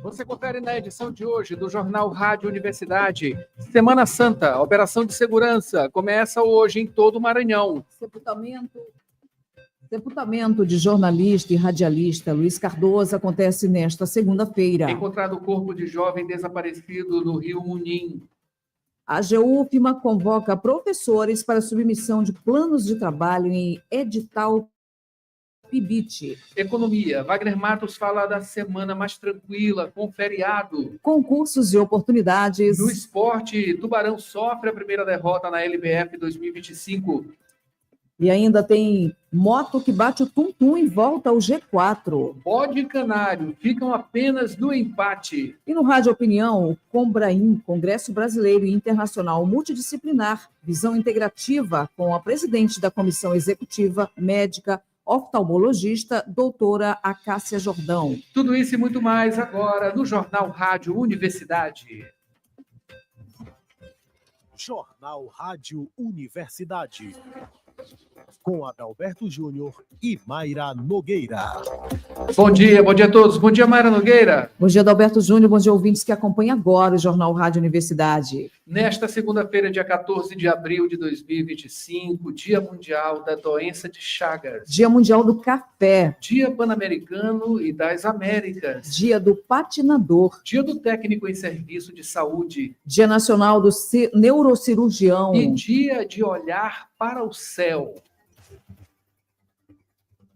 Você confere na edição de hoje do Jornal Rádio Universidade. Semana Santa, operação de segurança, começa hoje em todo o Maranhão. Sepultamento de jornalista e radialista Luiz Cardoso acontece nesta segunda-feira. Encontrado o corpo de jovem desaparecido no Rio Munim. A AGUFMA convoca professores para submissão de planos de trabalho em edital PIBIT. Economia. Wagner Matos fala da semana mais tranquila, com feriado. Concursos e oportunidades. No esporte, Tubarão sofre a primeira derrota na LBF 2025. E ainda tem moto que bate o tum-tum e volta ao G4. Bode e Canário ficam apenas no empate. E no Rádio Opinião, o Combraim, Congresso Brasileiro e Internacional Multidisciplinar, visão integrativa com a presidente da Comissão Executiva, médica, oftalmologista, doutora Acácia Jordão. Tudo isso e muito mais agora no Jornal Rádio Universidade. Jornal Rádio Universidade. Com Adalberto Júnior e Mayra Nogueira. Bom dia a todos. Bom dia, Mayra Nogueira. Bom dia, Adalberto Júnior. Bom dia, ouvintes que acompanham agora o Jornal Rádio Universidade. Nesta segunda-feira, dia 14 de abril de 2025, Dia Mundial da Doença de Chagas. Dia Mundial do Café. Dia Pan-Americano e das Américas. Dia do Patinador. Dia do Técnico em Serviço de Saúde. Dia Nacional do Neurocirurgião. E Dia de Olhar para o Céu.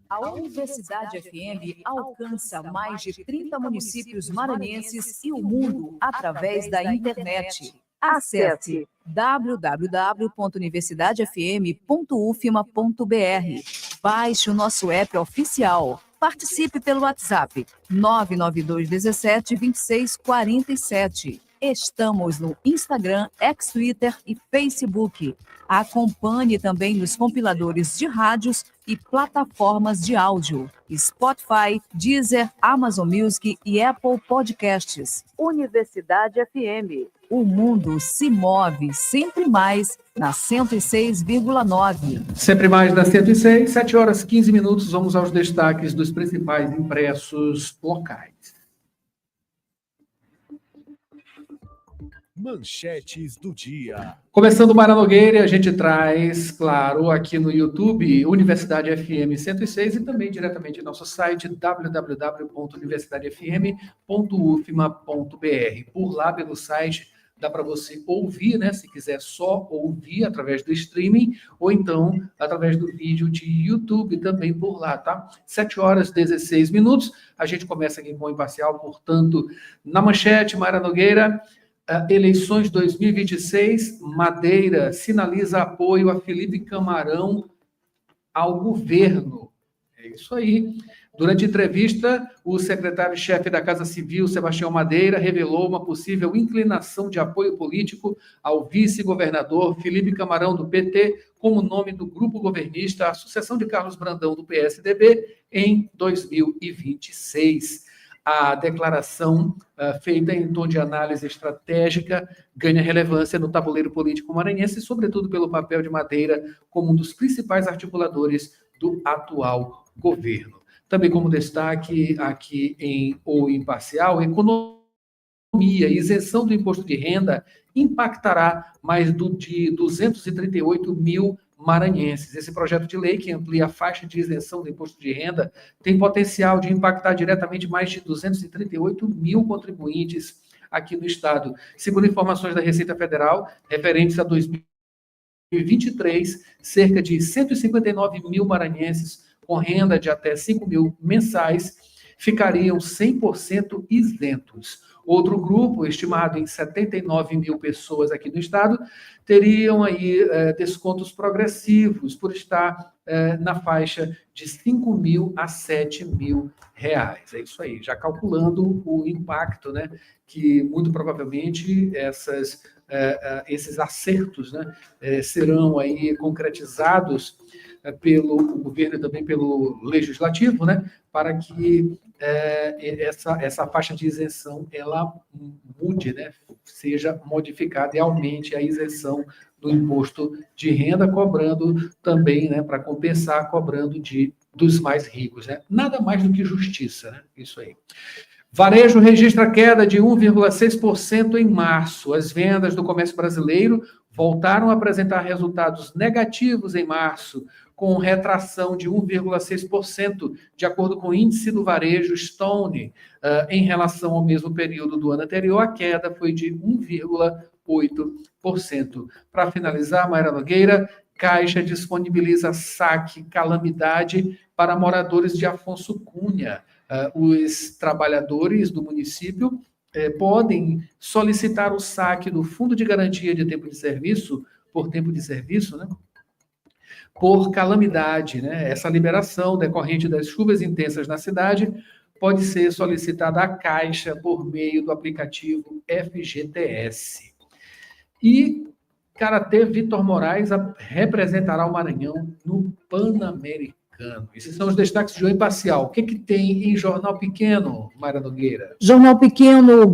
A Universidade FM alcança mais de 30 municípios maranhenses e o mundo através da internet. Acesse www.universidadefm.ufma.br. Baixe o nosso app oficial. Participe pelo WhatsApp 992 17 26 47. Estamos no Instagram, X-Twitter e Facebook. Acompanhe também nos compiladores de rádios e plataformas de áudio. Spotify, Deezer, Amazon Music e Apple Podcasts. Universidade FM. O mundo se move sempre mais na 106,9. Sempre mais na 106, 7 horas 15 minutos. Vamos aos destaques dos principais impressos locais. Manchetes do dia. Começando Mayra Nogueira, a gente traz, claro, aqui no YouTube, Universidade FM 106 e também diretamente em nosso site www.universidadefm.ufma.br. Por lá, pelo site, dá para você ouvir, né? Se quiser só ouvir através do streaming ou então através do vídeo de YouTube também por lá, tá? 7 horas 16 minutos. A gente começa aqui com o Imparcial, portanto, na manchete, Mayra Nogueira. Eleições 2026, Madeira sinaliza apoio a Felipe Camarão ao governo. É isso aí. Durante entrevista, o secretário-chefe da Casa Civil, Sebastião Madeira, revelou uma possível inclinação de apoio político ao vice-governador Felipe Camarão, do PT, como nome do grupo governista, a sucessão de Carlos Brandão, do PSDB, em 2026. A declaração feita em tom de análise estratégica ganha relevância no tabuleiro político maranhense, sobretudo pelo papel de Madeira como um dos principais articuladores do atual governo. Também como destaque aqui em O Imparcial, economia e isenção do imposto de renda impactará mais de 238 mil maranhenses. Esse projeto de lei, que amplia a faixa de isenção do imposto de renda, tem potencial de impactar diretamente mais de 238 mil contribuintes aqui no estado. Segundo informações da Receita Federal, referentes a 2023, cerca de 159 mil maranhenses com renda de até 5 mil mensais ficariam 100% isentos. Outro grupo, estimado em 79 mil pessoas aqui no estado, teriam aí descontos progressivos por estar na faixa de 5 mil a 7 mil reais. É isso aí, já calculando o impacto, né, que muito provavelmente esses acertos, né, serão aí concretizados pelo governo e também pelo legislativo, né, para que essa faixa de isenção ela mude, né, seja modificada e aumente a isenção do imposto de renda, cobrando também, né, para compensar, cobrando dos mais ricos, né? Nada mais do que justiça, né? Isso aí. Varejo registra queda de 1,6% em março. As vendas do comércio brasileiro voltaram a apresentar resultados negativos em março, com retração de 1,6%, de acordo com o índice do varejo Stone. Em relação ao mesmo período do ano anterior, a queda foi de 1,8%. Para finalizar, Mayra Nogueira, Caixa disponibiliza saque calamidade para moradores de Afonso Cunha. Os trabalhadores do município podem solicitar o saque do Fundo de Garantia de Tempo de Serviço, por tempo de serviço, né? Por calamidade, né? Essa liberação decorrente das chuvas intensas na cidade pode ser solicitada à Caixa por meio do aplicativo FGTS. E Karatê Vitor Moraes representará o Maranhão no Pan-Americano. Esses são os destaques de hoje parcial. O que tem em Jornal Pequeno, Mayra Nogueira? Jornal Pequeno,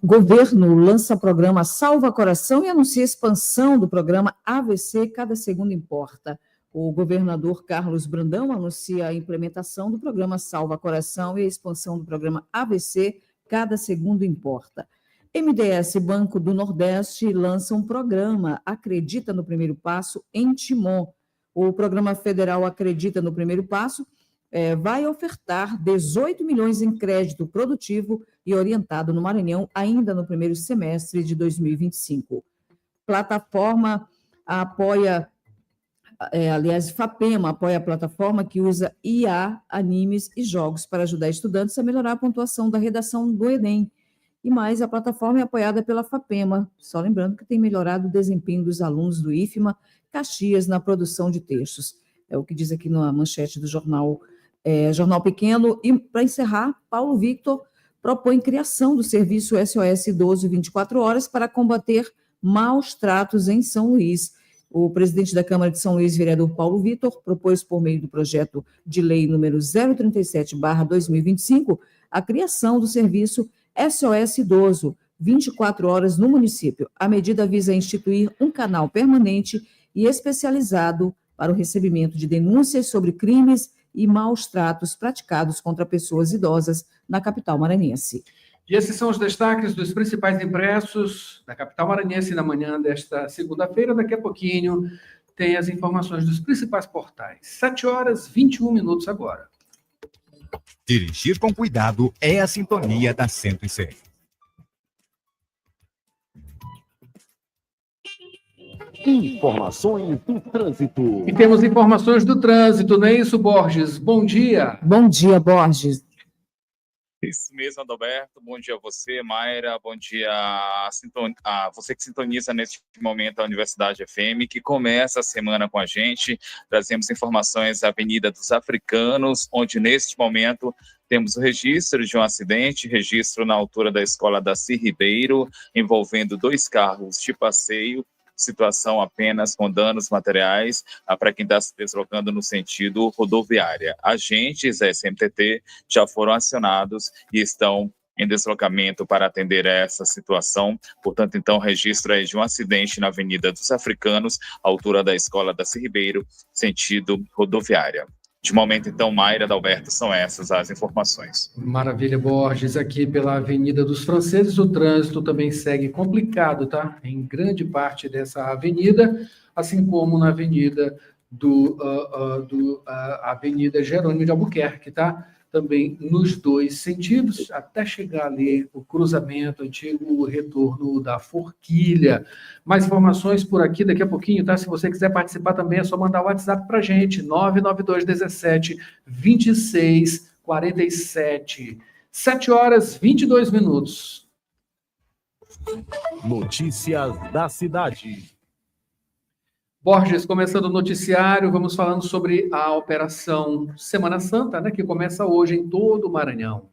governo lança programa Salva Coração e anuncia expansão do programa AVC Cada Segundo Importa. O governador Carlos Brandão anuncia a implementação do programa Salva Coração e a expansão do programa AVC Cada Segundo Importa. MDS Banco do Nordeste lança um programa Acredita no Primeiro Passo em Timon. O programa federal Acredita no Primeiro Passo vai ofertar 18 milhões em crédito produtivo e orientado no Maranhão ainda no primeiro semestre de 2025. Plataforma apoia, FAPEMA apoia a plataforma que usa IA, animes e jogos para ajudar estudantes a melhorar a pontuação da redação do Enem. E mais, a plataforma é apoiada pela FAPEMA, só lembrando que tem melhorado o desempenho dos alunos do IFMA Caxias na produção de textos. É o que diz aqui na manchete do Jornal Pequeno. E, para encerrar, Paulo Victor propõe criação do serviço SOS Idoso 24 horas para combater maus tratos em São Luís. O presidente da Câmara de São Luís, vereador Paulo Victor, propôs por meio do projeto de lei número 037/2025 a criação do serviço SOS Idoso, 24 horas no município. A medida visa instituir um canal permanente e especializado para o recebimento de denúncias sobre crimes e maus tratos praticados contra pessoas idosas na capital maranhense. E esses são os destaques dos principais impressos da capital maranhense na manhã desta segunda-feira. Daqui a pouquinho tem as informações dos principais portais. 7h21 agora. Dirigir com cuidado é a sintonia da 106. Informações do trânsito. E temos informações do trânsito, não é isso, Borges? Bom dia. Bom dia, Borges. Isso mesmo, Adalberto. Bom dia a você, Mayra. Bom dia a você que sintoniza neste momento a Universidade FM, que começa a semana com a gente. Trazemos informações da Avenida dos Africanos, onde neste momento temos o registro de um acidente, registro na altura da Escola Daci Ribeiro, envolvendo 2 carros de passeio. Situação apenas com danos materiais para quem está se deslocando no sentido rodoviária. Agentes da SMTT já foram acionados e estão em deslocamento para atender a essa situação. Portanto, então, registro aí de um acidente na Avenida dos Africanos, altura da Escola Daci Ribeiro, sentido rodoviária. De momento, então, Mayra, Adalberto, são essas as informações. Maravilha, Borges. Aqui pela Avenida dos Franceses, o trânsito também segue complicado, tá? Em grande parte dessa avenida, assim como na Avenida Avenida Jerônimo de Albuquerque, tá? Também nos 2 sentidos, até chegar ali o cruzamento antigo, o retorno da Forquilha. Mais informações por aqui daqui a pouquinho, tá? Se você quiser participar também, é só mandar o WhatsApp para a gente, 99217-2647. 7h22. Notícias da cidade. Borges, começando o noticiário, vamos falando sobre a Operação Semana Santa, né, que começa hoje em todo o Maranhão.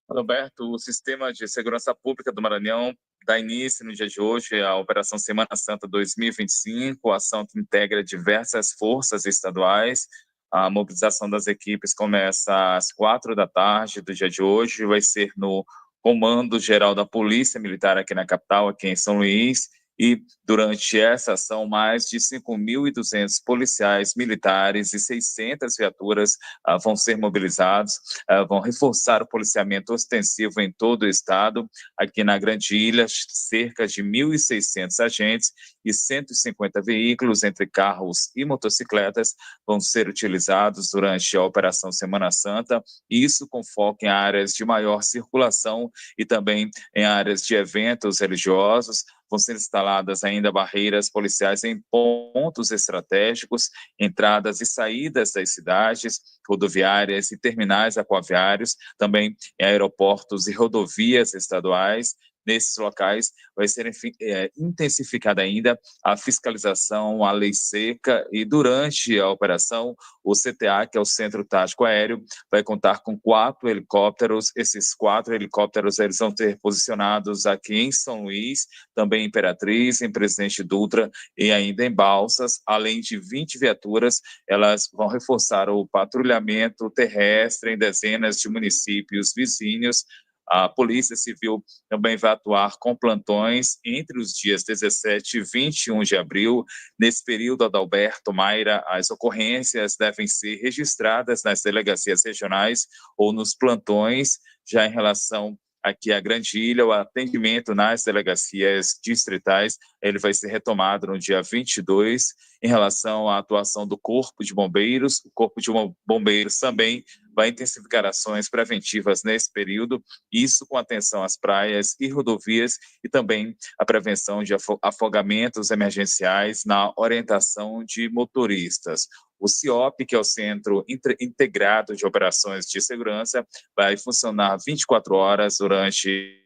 Roberto, o Sistema de Segurança Pública do Maranhão dá início no dia de hoje à Operação Semana Santa 2025, a ação que integra diversas forças estaduais. A mobilização das equipes começa às 4h do dia de hoje, vai ser no Comando Geral da Polícia Militar aqui na capital, aqui em São Luís, E, durante essa ação, mais de 5.200 policiais militares e 600 viaturas vão ser mobilizados, vão reforçar o policiamento ostensivo em todo o estado. Aqui na Grande Ilha, cerca de 1.600 agentes e 150 veículos, entre carros e motocicletas, vão ser utilizados durante a Operação Semana Santa, isso com foco em áreas de maior circulação e também em áreas de eventos religiosos. Vão ser instaladas ainda barreiras policiais em pontos estratégicos, entradas e saídas das cidades, rodoviárias e terminais aquaviários, também em aeroportos e rodovias estaduais. Nesses locais vai ser intensificada ainda a fiscalização, a lei seca, e durante a operação, o CTA, que é o Centro Tático Aéreo, vai contar com 4 helicópteros. Esses 4 helicópteros eles vão ser posicionados aqui em São Luís, também em Imperatriz, em Presidente Dutra e ainda em Balsas, além de 20 viaturas. Elas vão reforçar o patrulhamento terrestre em dezenas de municípios vizinhos. A Polícia Civil também vai atuar com plantões entre os dias 17 e 21 de abril. Nesse período, Adalberto, Mayra, as ocorrências devem ser registradas nas delegacias regionais ou nos plantões. Já em relação aqui à Grande Ilha, o atendimento nas delegacias distritais, ele vai ser retomado no dia 22. Em relação à atuação do Corpo de Bombeiros, o Corpo de Bombeiros também vai intensificar ações preventivas nesse período, isso com atenção às praias e rodovias, e também a prevenção de afogamentos emergenciais na orientação de motoristas. O CIOP, que é o Centro Integrado de Operações de Segurança, vai funcionar 24 horas durante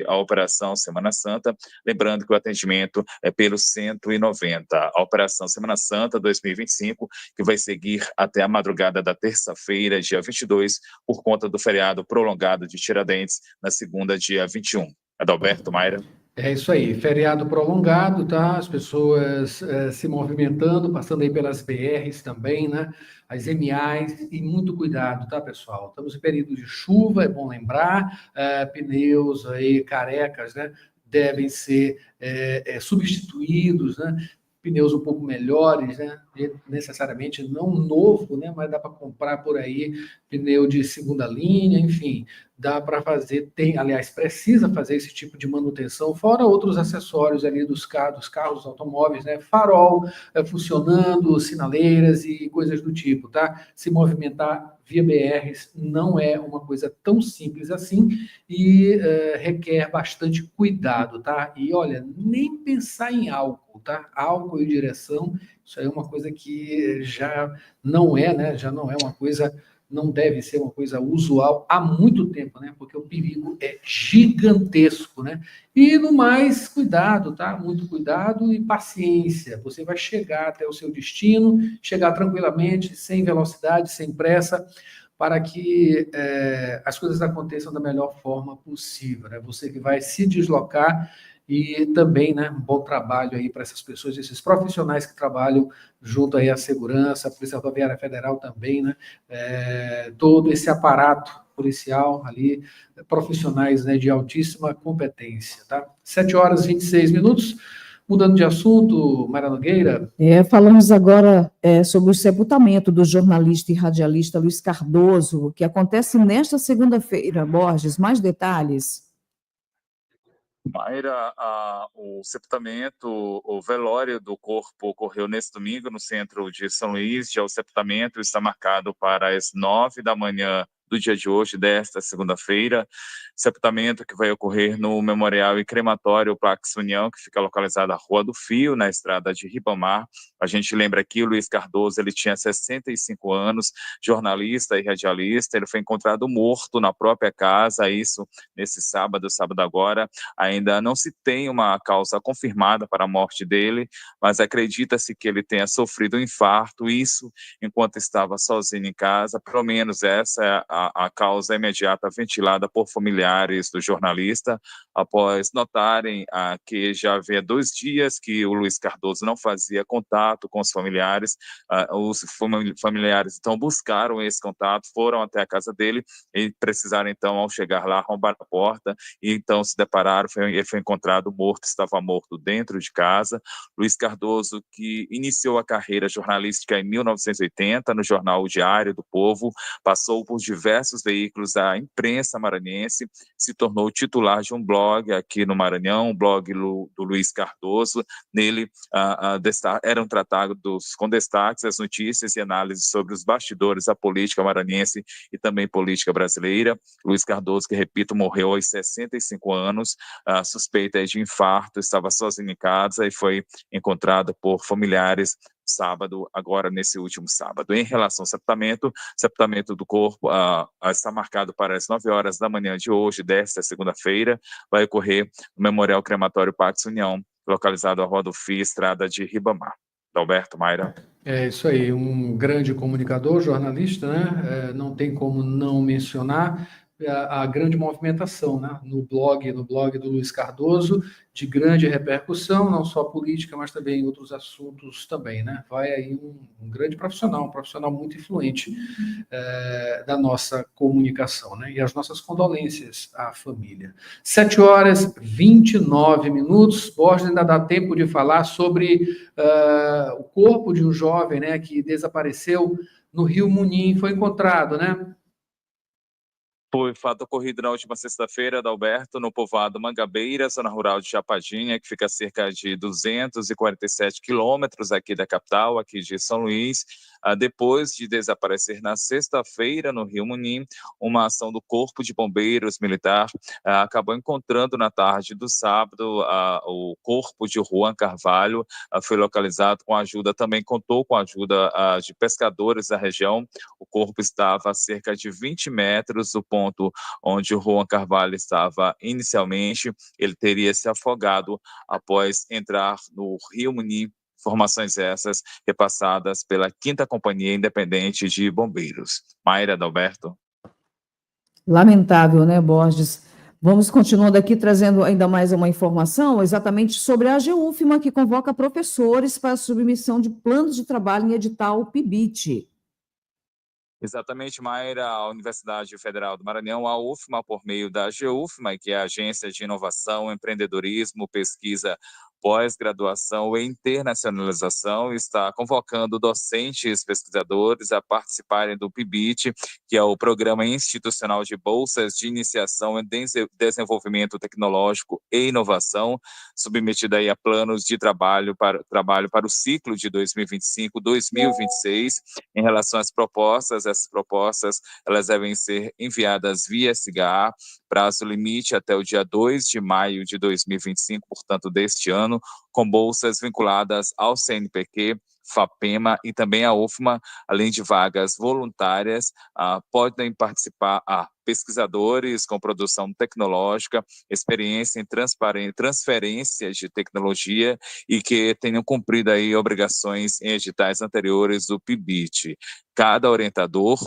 a Operação Semana Santa, lembrando que o atendimento é pelo 190. A Operação Semana Santa 2025, que vai seguir até a madrugada da terça-feira, dia 22, por conta do feriado prolongado de Tiradentes, na segunda, dia 21. Adalberto, Mayra. É isso aí, feriado prolongado, tá? As pessoas se movimentando, passando aí pelas BRs também, né? As MAs, e muito cuidado, tá, pessoal? Estamos em período de chuva, é bom lembrar, pneus aí carecas, né? Devem ser substituídos, né? Pneus um pouco melhores, né? Necessariamente não novo, né? Mas dá para comprar por aí pneu de segunda linha, enfim, dá para fazer, aliás, precisa fazer esse tipo de manutenção, fora outros acessórios ali dos carros, automóveis, né? Farol funcionando, sinaleiras e coisas do tipo, tá? Se movimentar via BRs não é uma coisa tão simples assim e requer bastante cuidado, tá? E olha, nem pensar em álcool, tá? Álcool e direção, isso aí é uma coisa que já não é, né? Já não é uma coisa, não deve ser uma coisa usual há muito tempo, né? Porque o perigo é gigantesco, né? E no mais, cuidado, tá? Muito cuidado e paciência. Você vai chegar até o seu destino, chegar tranquilamente, sem velocidade, sem pressa, para que as coisas aconteçam da melhor forma possível, né? Você que vai se deslocar, e também, né, um bom trabalho aí para essas pessoas, esses profissionais que trabalham junto aí à segurança, a Polícia Rodoviária Federal também, né, todo esse aparato policial ali, profissionais, né, de altíssima competência, tá? 7h26. Mudando de assunto, Mayra Nogueira. Falamos agora sobre o sepultamento do jornalista e radialista Luiz Cardoso, que acontece nesta segunda-feira. Borges, mais detalhes? Mayra, o sepultamento, o velório do corpo ocorreu nesse domingo no centro de São Luís. Já o sepultamento está marcado para as 9 da manhã do dia de hoje, desta segunda-feira. Sepultamento que vai ocorrer no Memorial e Crematório Pax União, que fica localizado na Rua do Fio, na estrada de Ribamar. A gente lembra aqui, o Luiz Cardoso, ele tinha 65 anos, jornalista e radialista. Ele foi encontrado morto na própria casa, isso nesse sábado agora. Ainda não se tem uma causa confirmada para a morte dele, mas acredita-se que ele tenha sofrido um infarto, isso enquanto estava sozinho em casa. Pelo menos essa é a causa imediata ventilada por familiares do jornalista, após notarem que já havia 2 dias que o Luiz Cardoso não fazia contato contato com os familiares. Os familiares, então, buscaram esse contato, foram até a casa dele e precisaram, então, ao chegar lá, arrombar a porta e, então, se depararam, ele foi encontrado morto, estava morto dentro de casa. Luiz Cardoso, que iniciou a carreira jornalística em 1980 no jornal O Diário do Povo, passou por diversos veículos da imprensa maranhense, se tornou titular de um blog aqui no Maranhão, o blog do Luiz Cardoso. Nele eram tratados com destaques as notícias e análises sobre os bastidores da política maranhense e também política brasileira. Luiz Cardoso, que, repito, morreu aos 65 anos, suspeita de infarto, estava sozinho em casa e foi encontrado por familiares sábado, agora nesse último sábado. Em relação ao sepultamento do corpo está marcado para as 9 horas da manhã de hoje, desta segunda-feira, vai ocorrer no Memorial Crematório Pax União, localizado à Rua do Fio, Estrada de Ribamar. Alberto, Mayra. É isso aí, um grande comunicador, jornalista, né? Não tem como não mencionar a grande movimentação, né? No blog do Luiz Cardoso, de grande repercussão, não só política, mas também em outros assuntos também, né? Vai aí um grande profissional, um profissional muito influente da nossa comunicação, né? E as nossas condolências à família. 7h29. Borges, ainda dá tempo de falar sobre o corpo de um jovem, né, que desapareceu no Rio Munim, foi encontrado, né? Foi fato ocorrido na última sexta-feira, Adalberto, no povoado Mangabeira, zona rural de Chapadinha, que fica a cerca de 247 quilômetros aqui da capital, aqui de São Luís. Depois de desaparecer na sexta-feira no Rio Munim, uma ação do Corpo de Bombeiros Militar acabou encontrando na tarde do sábado o corpo de Juan Carvalho. Foi localizado com ajuda, também contou com a ajuda de pescadores da região. O corpo estava a cerca de 20 metros do ponto onde o Juan Carvalho estava inicialmente. Ele teria se afogado após entrar no Rio Munim. Informações essas repassadas pela 5ª Companhia Independente de Bombeiros. Mayra, Adalberto. Lamentável, né, Borges? Vamos continuando aqui, trazendo ainda mais uma informação exatamente sobre a AGUFMA, que convoca professores para a submissão de planos de trabalho em edital PIBIT. Exatamente, Mayra, a Universidade Federal do Maranhão, a UFMA, por meio da AGUFMA, que é a Agência de Inovação, Empreendedorismo, Pesquisa, Pós-Graduação e Internacionalização, está convocando docentes e pesquisadores a participarem do PIBIT, que é o Programa Institucional de Bolsas de Iniciação em Desenvolvimento Tecnológico e Inovação, submetido aí a planos de trabalho para o ciclo de 2025-2026. Em relação às propostas, essas propostas elas devem ser enviadas via SIGA, prazo limite até o dia 2 de maio de 2025, portanto, deste ano, com bolsas vinculadas ao CNPq, FAPEMA e também a UFMA, além de vagas voluntárias. Podem participar pesquisadores com produção tecnológica, experiência em transferência de tecnologia e que tenham cumprido aí obrigações em editais anteriores do PIBIT. Cada orientador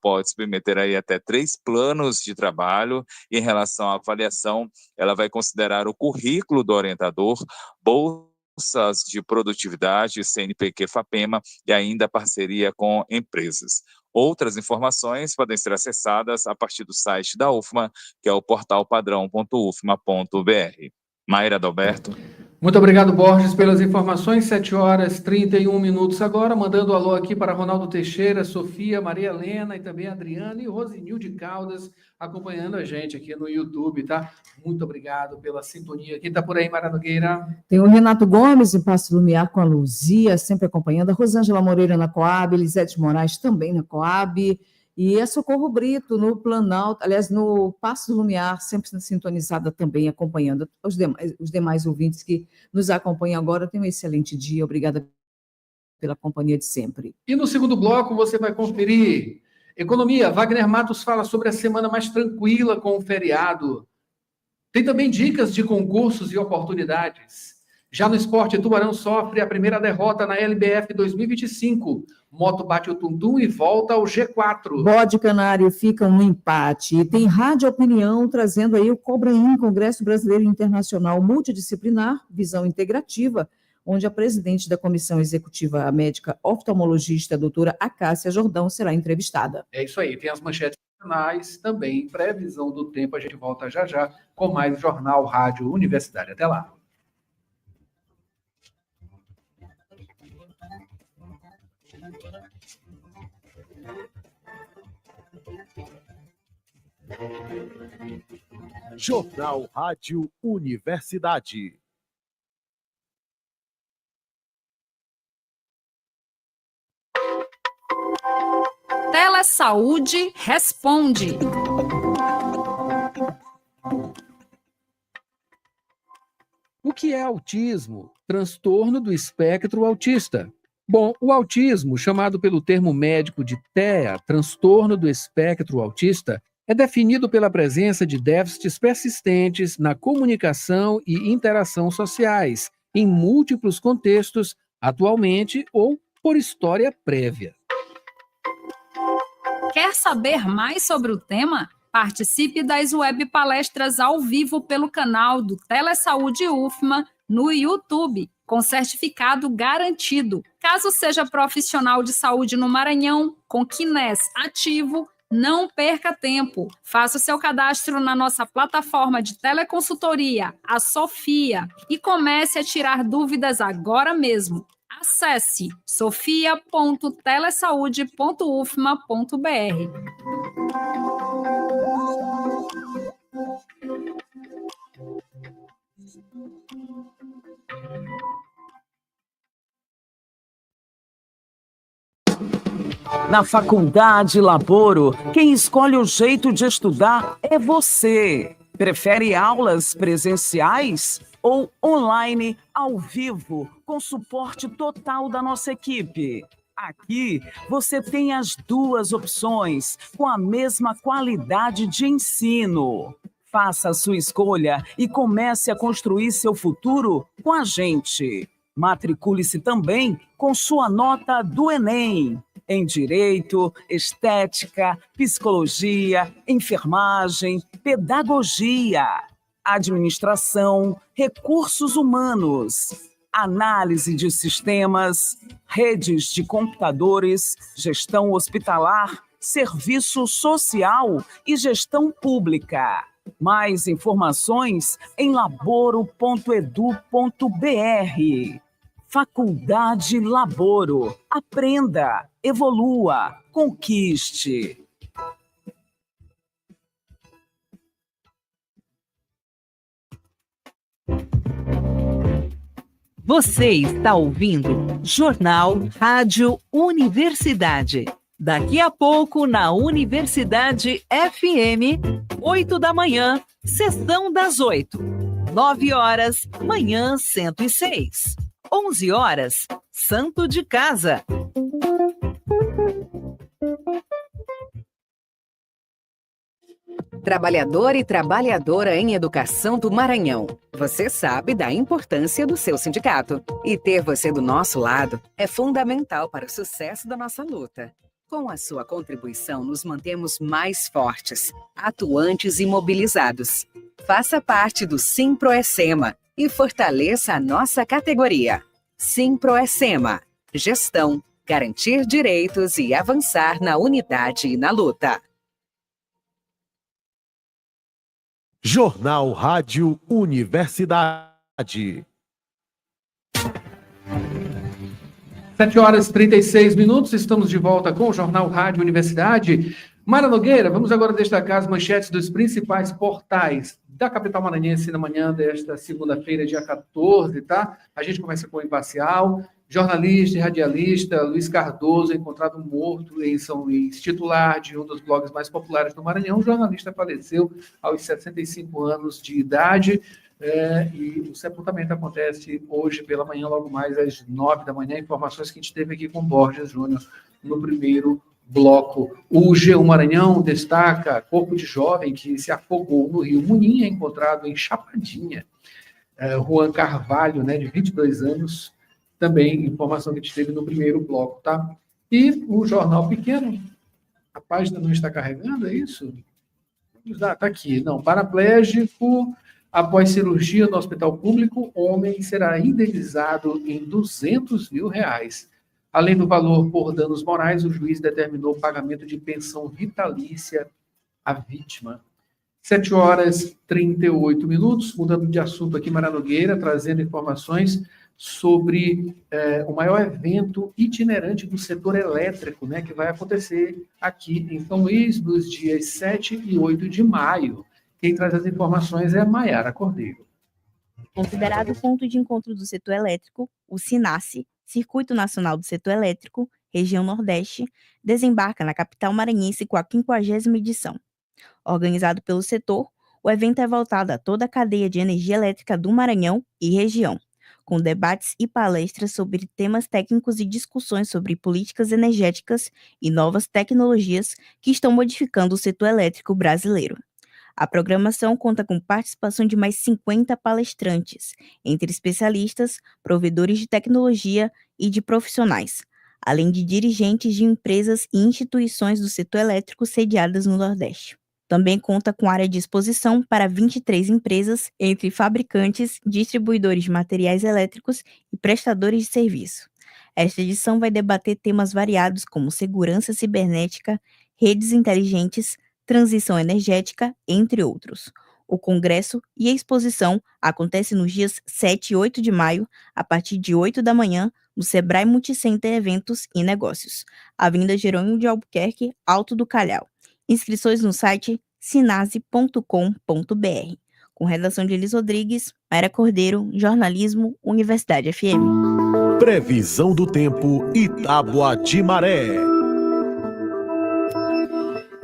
pode submeter aí até 3 planos de trabalho, e em relação à avaliação, ela vai considerar o currículo do orientador, bolsas de produtividade, CNPq, FAPEMA e ainda parceria com empresas. Outras informações podem ser acessadas a partir do site da UFMA, que é o portalpadrão.ufma.br. Mayra, Adalberto. Muito obrigado, Borges, pelas informações. 7h31 agora, mandando um alô aqui para Ronaldo Teixeira, Sofia, Maria Helena e também Adriana e Rosinilde Caldas acompanhando a gente aqui no YouTube, tá? Muito obrigado pela sintonia. Quem está por aí, Mara Nogueira? Tem o Renato Gomes em Passo Lumiar com a Luzia, sempre acompanhando. A Rosângela Moreira na Coab, Elisete Moraes também na Coab. E a Socorro Brito no Planalto, aliás, no Passo do Lumiar, sempre sintonizada também, acompanhando os demais ouvintes que nos acompanham agora. Tenham um excelente dia, obrigada pela companhia de sempre. E no segundo bloco você vai conferir economia. Wagner Matos fala sobre a semana mais tranquila com o feriado. Tem também dicas de concursos e oportunidades. Já no esporte, Tubarão sofre a primeira derrota na LBF 2025. Moto bate o tum-tum e volta ao G4. Bode Canário fica no empate. E tem Rádio Opinião trazendo aí o Cobraim, Congresso Brasileiro Internacional Multidisciplinar, Visão Integrativa, onde a presidente da Comissão Executiva, a médica oftalmologista, a doutora Acácia Jordão, será entrevistada. É isso aí, tem as manchetes finais, também previsão do tempo. A gente volta já já com mais Jornal Rádio Universidade. Até lá. Jornal Rádio Universidade. Telesaúde responde. O que é autismo? Transtorno do espectro autista. Bom, o autismo, chamado pelo termo médico de TEA, transtorno do espectro autista, é definido pela presença de déficits persistentes na comunicação e interação sociais, em múltiplos contextos, atualmente ou por história prévia. Quer saber mais sobre o tema? Participe das web palestras ao vivo pelo canal do Telesaúde UFMA no YouTube, com certificado garantido. Caso seja profissional de saúde no Maranhão, com KINES ativo, não perca tempo. Faça o seu cadastro na nossa plataforma de teleconsultoria, a Sofia, e comece a tirar dúvidas agora mesmo. Acesse sofia.telesaude.ufma.br. Na Faculdade Laboro, quem escolhe o jeito de estudar é você. Prefere aulas presenciais ou online, ao vivo, com suporte total da nossa equipe? Aqui você tem as duas opções, com a mesma qualidade de ensino. Faça a sua escolha e comece a construir seu futuro com a gente. Matricule-se também com sua nota do Enem. Em Direito, Estética, Psicologia, Enfermagem, Pedagogia, Administração, Recursos Humanos, Análise de Sistemas, Redes de Computadores, Gestão Hospitalar, Serviço Social e Gestão Pública. Mais informações em laboro.edu.br. Faculdade Laboro. Aprenda, evolua, conquiste. Você está ouvindo Jornal Rádio Universidade. Daqui a pouco, na Universidade FM, 8 da manhã, sessão das 8. 9 horas, manhã 106. 11 horas, Santo de Casa. Trabalhador e trabalhadora em educação do Maranhão, você sabe da importância do seu sindicato. E ter você do nosso lado é fundamental para o sucesso da nossa luta. Com a sua contribuição, nos mantemos mais fortes, atuantes e mobilizados. Faça parte do Simproecema e fortaleça a nossa categoria. Simproecema. Gestão, garantir direitos e avançar na unidade e na luta. Jornal Rádio Universidade. 7 horas e 36 minutos, estamos de volta com o Jornal Rádio Universidade. Mara Nogueira, vamos agora destacar as manchetes dos principais portais da capital maranhense na manhã desta segunda-feira, dia 14, tá? A gente começa com o Imparcial. Jornalista e radialista Luiz Cardoso, encontrado morto em São Luís, titular de um dos blogs mais populares do Maranhão. O jornalista faleceu aos 65 anos de idade. E o sepultamento acontece hoje pela manhã, logo mais às 9 da manhã. Informações que a gente teve aqui com Borges Júnior no primeiro bloco. O G1 Maranhão destaca corpo de jovem que se afogou no rio Munim, é encontrado em Chapadinha. Juan Carvalho, né, de 22 anos, também informação que a gente teve no primeiro bloco, tá? E o Jornal Pequeno, a página não está carregando, é isso? Está aqui, não, paraplégico Após cirurgia no hospital público, homem será indenizado em R$200 mil. Além do valor por danos morais, o juiz determinou o pagamento de pensão vitalícia à vítima. 7h38, mudando de assunto aqui, Mara Nogueira, trazendo informações sobre o maior evento itinerante do setor elétrico, né, que vai acontecer aqui em São Luís, nos dias 7 e 8 de maio. Quem traz as informações é a Maiara Cordeiro. Considerado ponto de encontro do setor elétrico, o SINASE, Circuito Nacional do Setor Elétrico, Região Nordeste, desembarca na capital maranhense com a 50ª edição. Organizado pelo setor, o evento é voltado a toda a cadeia de energia elétrica do Maranhão e região, com debates e palestras sobre temas técnicos e discussões sobre políticas energéticas e novas tecnologias que estão modificando o setor elétrico brasileiro. A programação conta com participação de mais 50 palestrantes, entre especialistas, provedores de tecnologia e de profissionais, além de dirigentes de empresas e instituições do setor elétrico sediadas no Nordeste. Também conta com área de exposição para 23 empresas, entre fabricantes, distribuidores de materiais elétricos e prestadores de serviço. Esta edição vai debater temas variados como segurança cibernética, redes inteligentes, transição energética, entre outros. O congresso e a exposição acontecem nos dias 7 e 8 de maio, a partir de 8 da manhã, no Sebrae Multicenter Eventos e Negócios, Avenida Jerônimo de Albuquerque, Alto do Calhau. Inscrições no site sinase.com.br. Com redação de Elis Rodrigues, Mayra Cordeiro, Jornalismo, Universidade FM. Previsão do tempo e tábua de maré.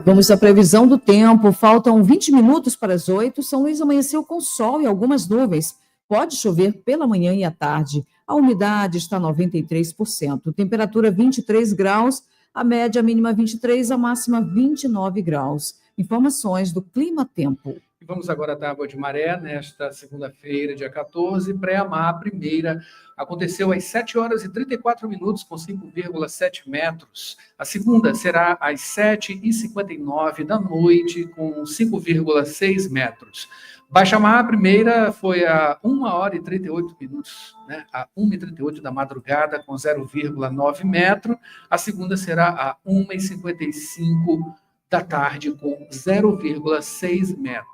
Vamos à previsão do tempo. Faltam 20 minutos para as 8. São Luís amanheceu com sol e algumas nuvens. Pode chover pela manhã e à tarde. A umidade está 93%. Temperatura 23 graus. A média mínima 23, a máxima 29 graus. Informações do Clima Tempo. E vamos agora à tábua de maré, nesta segunda-feira, dia 14, pré-amar, a primeira aconteceu às 7h34, com 5,7 metros. A segunda será às 7h59 da noite, com 5,6 metros. Baixa-mar, a primeira foi a 1h38, né? A 1h38 da madrugada, com 0,9 metro. A segunda será a 1h55 da tarde, com 0,6 metro.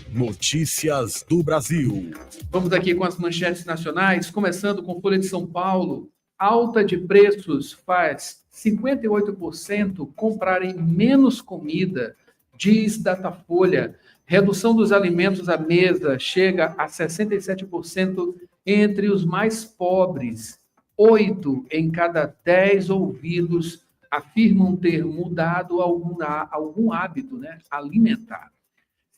Notícias do Brasil. Vamos aqui com as manchetes nacionais, começando com Folha de São Paulo. Alta de preços faz 58% comprarem menos comida, diz Datafolha. Redução dos alimentos à mesa chega a 67% entre os mais pobres. 8 em cada 10 ouvidos afirmam ter mudado algum hábito, né, alimentar.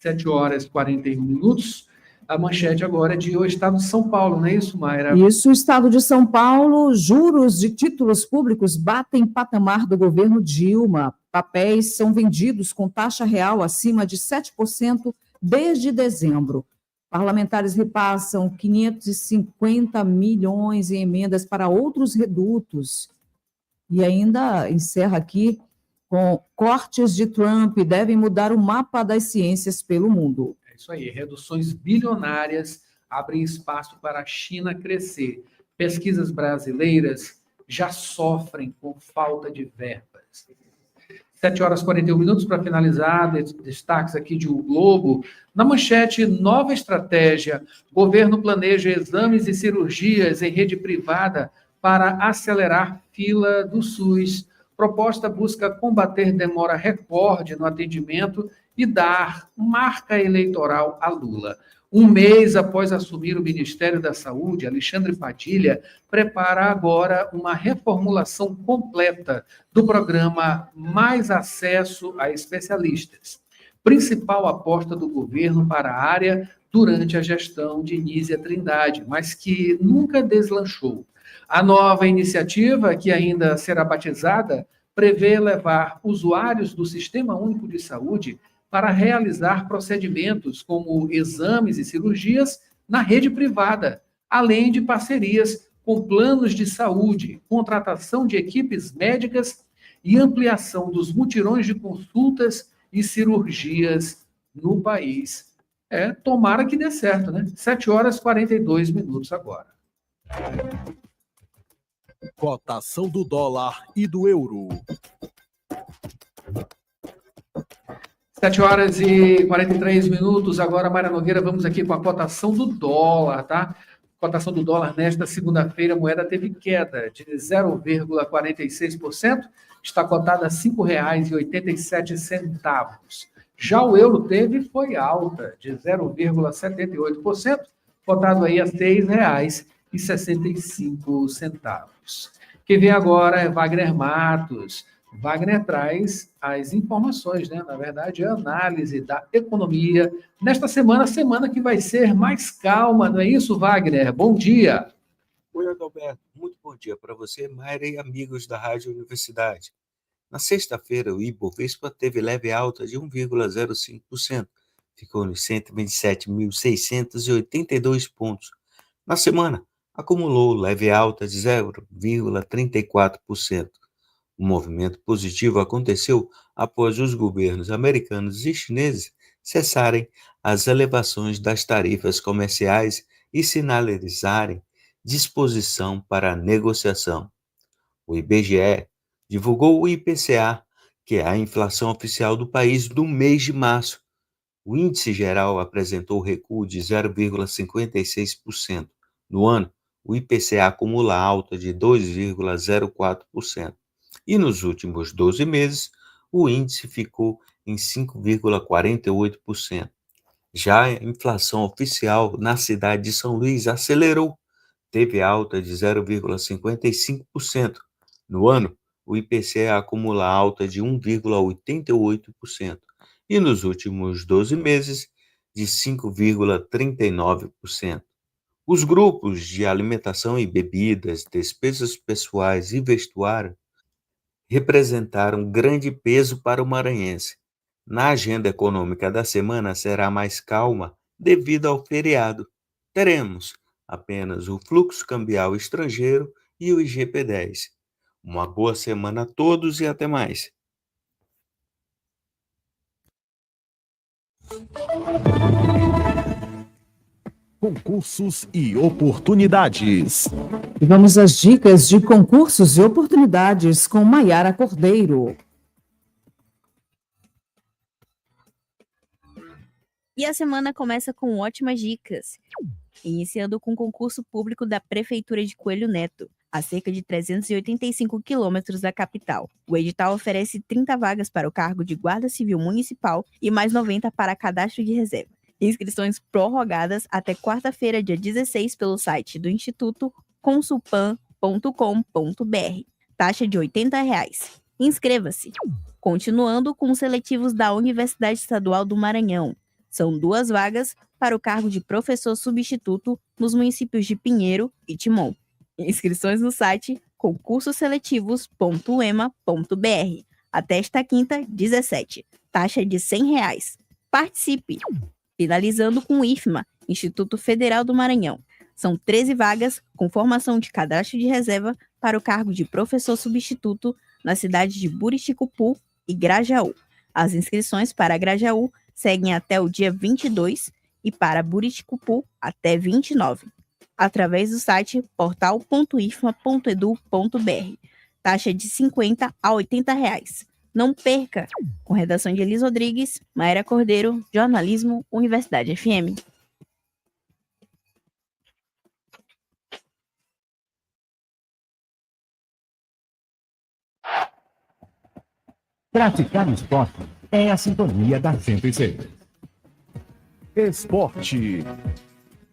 7h41. A manchete agora é de O Estado de São Paulo, não é isso, Mayra? Isso, o Estado de São Paulo, juros de títulos públicos batem patamar do governo Dilma. Papéis são vendidos com taxa real acima de 7% desde dezembro. Parlamentares repassam 550 milhões em emendas para outros redutos. E ainda encerra aqui com cortes de Trump devem mudar o mapa das ciências pelo mundo. É isso aí, reduções bilionárias abrem espaço para a China crescer. Pesquisas brasileiras já sofrem com falta de verbas. 7h41 para finalizar, destaques aqui de O Globo. Na manchete, nova estratégia. Governo planeja exames e cirurgias em rede privada para acelerar fila do SUS. Proposta busca combater demora recorde no atendimento e dar marca eleitoral a Lula. Um mês após assumir o Ministério da Saúde, Alexandre Padilha prepara agora uma reformulação completa do programa Mais Acesso a Especialistas. Principal aposta do governo para a área durante a gestão de Nízia Trindade, mas que nunca deslanchou. A nova iniciativa, que ainda será batizada, prevê levar usuários do Sistema Único de Saúde para realizar procedimentos como exames e cirurgias na rede privada, além de parcerias com planos de saúde, contratação de equipes médicas e ampliação dos mutirões de consultas e cirurgias no país. Tomara que dê certo, né? 7h42 agora. Cotação do dólar e do euro. 7h43 agora, Mayra Nogueira, vamos aqui com a cotação do dólar, tá? Cotação do dólar nesta segunda-feira, a moeda teve queda de 0,46%, está cotada a R$ 5,87. Já o euro foi alta de 0,78%, cotado aí a R$ 6,65. Quem vem agora é Wagner Matos. Wagner traz as informações, né? Na verdade, a análise da economia nesta semana que vai ser mais calma, não é isso, Wagner? Bom dia. Oi, Adalberto. Muito bom dia para você, Mayra e amigos da Rádio Universidade. Na sexta-feira, o Ibovespa teve leve alta de 1,05%, ficou nos 127.682 pontos. Na semana, acumulou leve alta de 0,34%. O movimento positivo aconteceu após os governos americanos e chineses cessarem as elevações das tarifas comerciais e sinalizarem disposição para a negociação. O IBGE divulgou o IPCA, que é a inflação oficial do país do mês de março. O índice geral apresentou recuo de 0,56%. No ano, o IPCA acumula alta de 2,04%. E nos últimos 12 meses, o índice ficou em 5,48%. Já a inflação oficial na cidade de São Luís acelerou, teve alta de 0,55%. No ano, o IPCA acumula alta de 1,88%. E nos últimos 12 meses, de 5,39%. Os grupos de alimentação e bebidas, despesas pessoais e vestuário representaram grande peso para o maranhense. Na agenda econômica da semana será mais calma devido ao feriado. Teremos apenas o fluxo cambial estrangeiro e o IGP-10. Uma boa semana a todos e até mais. Concursos e oportunidades. E vamos às dicas de concursos e oportunidades com Maiara Cordeiro. E a semana começa com ótimas dicas, iniciando com o concurso público da Prefeitura de Coelho Neto, a cerca de 385 quilômetros da capital. O edital oferece 30 vagas para o cargo de Guarda Civil Municipal e mais 90 para cadastro de reserva. Inscrições prorrogadas até quarta-feira, dia 16, pelo site do Instituto consulpan.com.br. Taxa de R$ 80. Inscreva-se. Continuando com os seletivos da Universidade Estadual do Maranhão. São 2 vagas para o cargo de professor substituto nos municípios de Pinheiro e Timon. Inscrições no site concursoseletivos.ema.br. Até esta quinta, 17. Taxa de R$ 100. Participe! Finalizando com o IFMA, Instituto Federal do Maranhão. São 13 vagas com formação de cadastro de reserva para o cargo de professor substituto na cidade de Buriticupu e Grajaú. As inscrições para Grajaú seguem até o dia 22 e para Buriticupu até 29, através do site portal.ifma.edu.br. Taxa de R$ 50 a R$ 80. Não perca! Com redação de Elis Rodrigues, Mayara Cordeiro, Jornalismo, Universidade FM. Praticar esporte é a sintonia da 106. Esporte.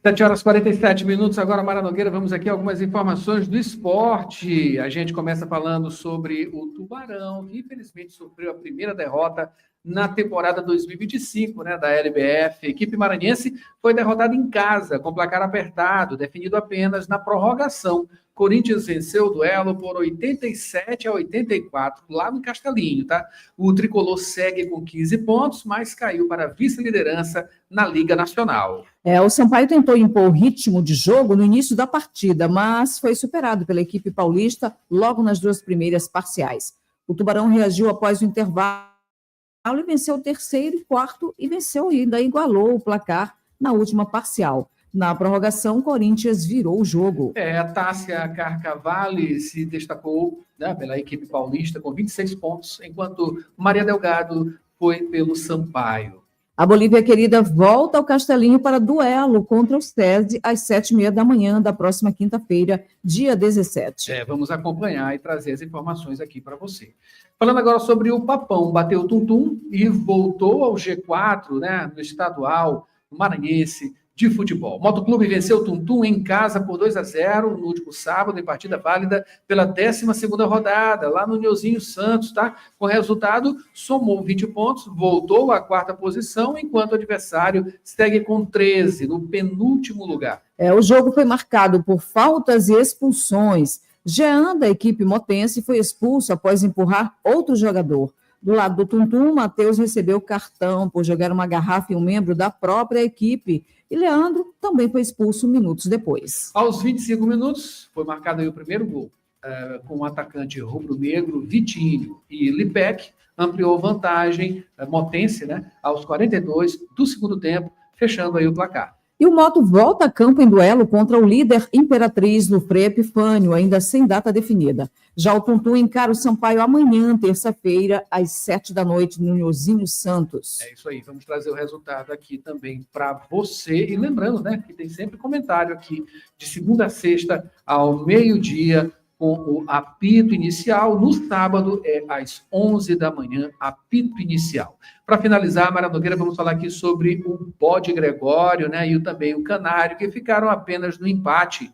7h47 agora, Mayra Nogueira, vamos aqui a algumas informações do esporte. A gente começa falando sobre o Tubarão, que infelizmente sofreu a primeira derrota na temporada 2025, né, da LBF. A equipe maranhense foi derrotada em casa, com placar apertado, definido apenas na prorrogação. Corinthians venceu o duelo por 87-84, lá no Castelinho, tá? O tricolor segue com 15 pontos, mas caiu para a vice-liderança na Liga Nacional. O Sampaio tentou impor o ritmo de jogo no início da partida, mas foi superado pela equipe paulista logo nas 2 primeiras parciais. O Tubarão reagiu após o intervalo e venceu o terceiro e quarto e venceu ainda, igualou o placar na última parcial. Na prorrogação, o Corinthians virou o jogo. A Tássia Carcavale se destacou, né, pela equipe paulista com 26 pontos, enquanto Maria Delgado foi pelo Sampaio. A Bolívia Querida volta ao Castelinho para duelo contra o SESI às 7h30 da manhã da próxima quinta-feira, dia 17. Vamos acompanhar e trazer as informações aqui para você. Falando agora sobre o Papão, bateu o tum-tum e voltou ao G4, né, no estadual maranhense de futebol. Motoclube venceu o Tum-Tum em casa por 2-0 no último sábado, em partida válida pela 12ª rodada, lá no Nilzinho Santos, tá? Com resultado, somou 20 pontos, voltou à 4ª posição, enquanto o adversário segue com 13, no penúltimo lugar. O jogo foi marcado por faltas e expulsões. Jean, da equipe motense, foi expulso após empurrar outro jogador. Do lado do Tum-Tum, Matheus recebeu cartão por jogar uma garrafa em um membro da própria equipe. E Leandro também foi expulso minutos depois. Aos 25 minutos, foi marcado aí o primeiro gol, com o atacante rubro-negro Vitinho. E Lipec ampliou vantagem motense, né, aos 42 do segundo tempo, fechando aí o placar. E o Moto volta a campo em duelo contra o líder Imperatriz no Frei Epifânio, ainda sem data definida. Já o Tum-Tum encara o Sampaio amanhã, terça-feira, às 7h no Nilzinho Santos. É isso aí, vamos trazer o resultado aqui também para você. E lembrando, né, que tem sempre comentário aqui de segunda a sexta ao meio-dia, com o apito inicial. No sábado é às 11 da manhã, apito inicial. Para finalizar, Mara Nogueira, vamos falar aqui sobre o Bode Gregório, né, e também o Canário, que ficaram apenas no empate.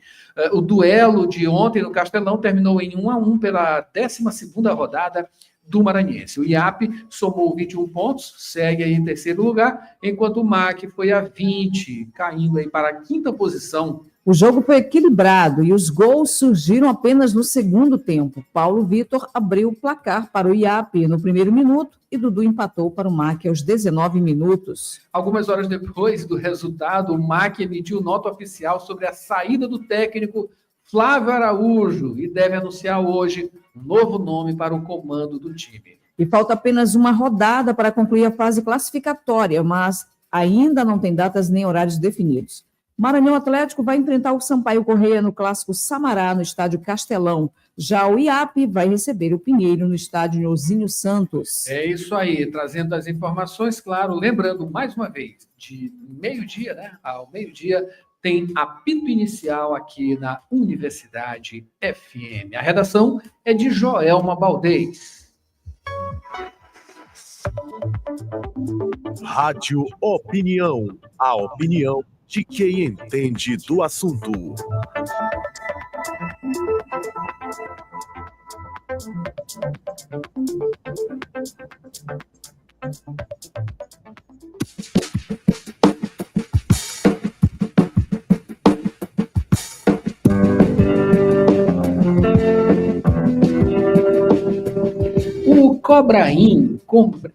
O duelo de ontem no Castelão terminou em 1-1 pela 12ª rodada do Maranhense. O IAP somou 21 pontos, segue aí em terceiro lugar, enquanto o MAC foi a 20, caindo aí para a 5ª posição. O jogo foi equilibrado e os gols surgiram apenas no segundo tempo. Paulo Vitor abriu o placar para o IAP no primeiro minuto e Dudu empatou para o MAC aos 19 minutos. Algumas horas depois do resultado, o MAC emitiu nota oficial sobre a saída do técnico Flávio Araújo e deve anunciar hoje um novo nome para o comando do time. E falta apenas uma rodada para concluir a fase classificatória, mas ainda não tem datas nem horários definidos. Maranhão Atlético vai enfrentar o Sampaio Corrêa no Clássico Samará, no estádio Castelão. Já o IAP vai receber o Pinheiro no estádio Nilzinho Santos. É isso aí, trazendo as informações, claro, lembrando mais uma vez, de meio-dia, né, ao meio-dia, tem apito inicial aqui na Universidade FM. A redação é de Joelma Baldez. Rádio Opinião, a opinião de quem entende do assunto. O COBRAIN,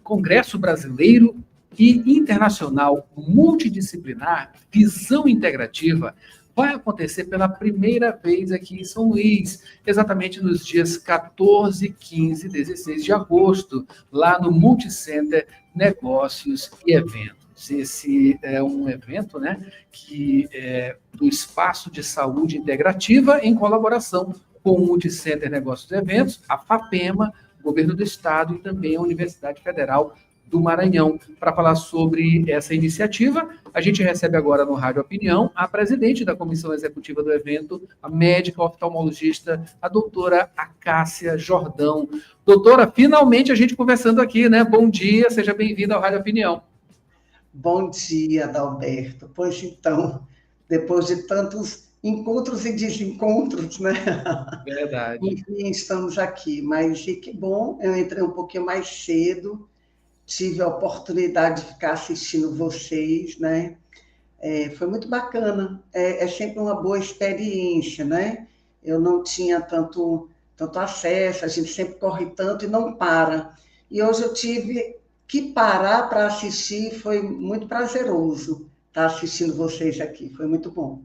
Congresso Brasileiro e Internacional Multidisciplinar Visão Integrativa, vai acontecer pela primeira vez aqui em São Luís, exatamente nos dias 14, 15 e 16 de agosto, lá no Multicenter Negócios e Eventos. Esse é um evento, né, que é do Espaço de Saúde Integrativa, em colaboração com o Multicenter Negócios e Eventos, a FAPEMA, o Governo do Estado e também a Universidade Federal do Maranhão. Para falar sobre essa iniciativa, a gente recebe agora no Rádio Opinião a presidente da comissão executiva do evento, a médica oftalmologista, a doutora Acácia Jordão. Doutora, finalmente a gente conversando aqui, né? Bom dia, seja bem-vinda ao Rádio Opinião. Bom dia, Adalberto. Pois então, depois de tantos encontros e desencontros, né? Verdade. Enfim, estamos aqui, mas que bom, eu entrei um pouquinho mais cedo, tive a oportunidade de ficar assistindo vocês, né? Foi muito bacana, é sempre uma boa experiência, né? Eu não tinha tanto acesso, a gente sempre corre tanto e não para. E hoje eu tive que parar para assistir, foi muito prazeroso estar assistindo vocês aqui, foi muito bom.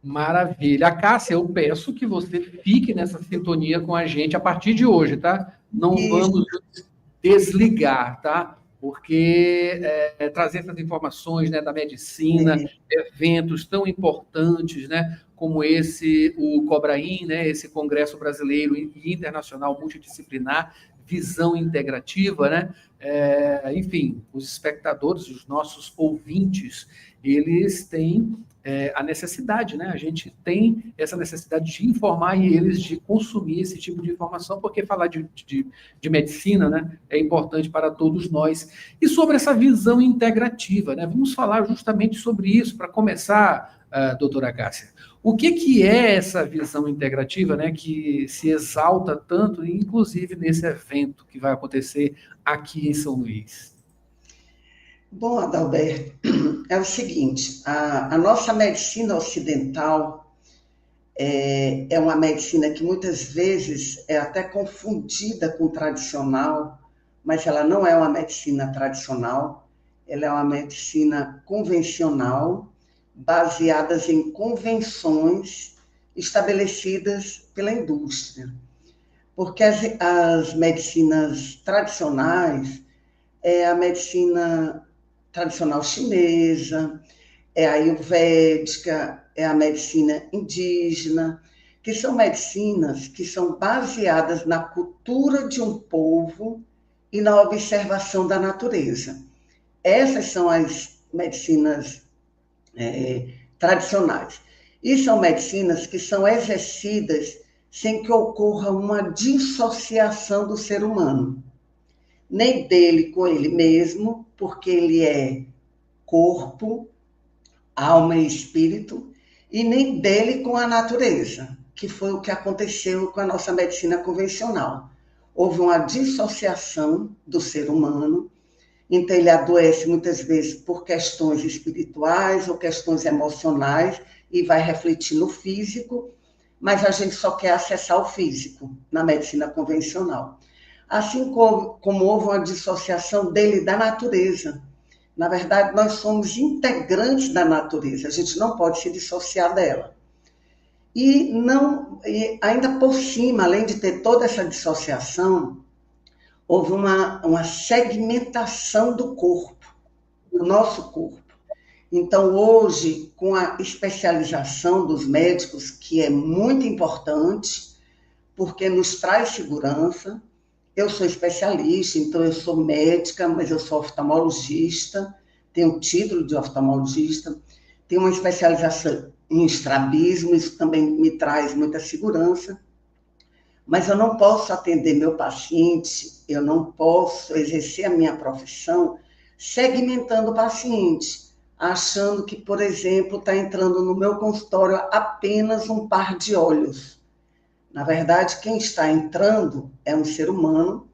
Maravilha. Cássia, eu peço que você fique nessa sintonia com a gente a partir de hoje, tá? Não vamos desligar, tá? porque trazer essas informações, né, da medicina, eventos tão importantes, né, como esse, o COBRAIN, né, esse Congresso Brasileiro e Internacional Multidisciplinar, visão integrativa, né? Enfim, os espectadores, os nossos ouvintes, eles têm a necessidade, né? A gente tem essa necessidade de informar e eles de consumir esse tipo de informação, porque falar de medicina, né, é importante para todos nós. E sobre essa visão integrativa, né? Vamos falar justamente sobre isso, para começar, doutora Cássia. O que é essa visão integrativa, né, que se exalta tanto, inclusive nesse evento que vai acontecer aqui em São Luís? Bom, Adalberto, é o seguinte, a nossa medicina ocidental é uma medicina que muitas vezes é até confundida com tradicional, mas ela não é uma medicina tradicional, ela é uma medicina convencional, baseadas em convenções estabelecidas pela indústria. Porque as medicinas tradicionais é a medicina tradicional chinesa, é a ayurvédica, é a medicina indígena, que são medicinas que são baseadas na cultura de um povo e na observação da natureza. Essas são as medicinas tradicionais. E são medicinas que são exercidas sem que ocorra uma dissociação do ser humano. Nem dele com ele mesmo, porque ele é corpo, alma e espírito, e nem dele com a natureza, que foi o que aconteceu com a nossa medicina convencional. Houve uma dissociação do ser humano, então ele adoece muitas vezes por questões espirituais ou questões emocionais e vai refletir no físico, mas a gente só quer acessar o físico na medicina convencional. Assim como houve uma dissociação dele da natureza. Na verdade, nós somos integrantes da natureza, a gente não pode se dissociar dela. E ainda por cima, além de ter toda essa dissociação, houve uma segmentação do corpo, do nosso corpo. Então, hoje, com a especialização dos médicos, que é muito importante, porque nos traz segurança, eu sou especialista, então eu sou médica, mas eu sou oftalmologista, tenho título de oftalmologista, tenho uma especialização em estrabismo, isso também me traz muita segurança. Mas eu não posso atender meu paciente, eu não posso exercer a minha profissão segmentando o paciente, achando que, por exemplo, está entrando no meu consultório apenas um par de olhos. Na verdade, quem está entrando é um ser humano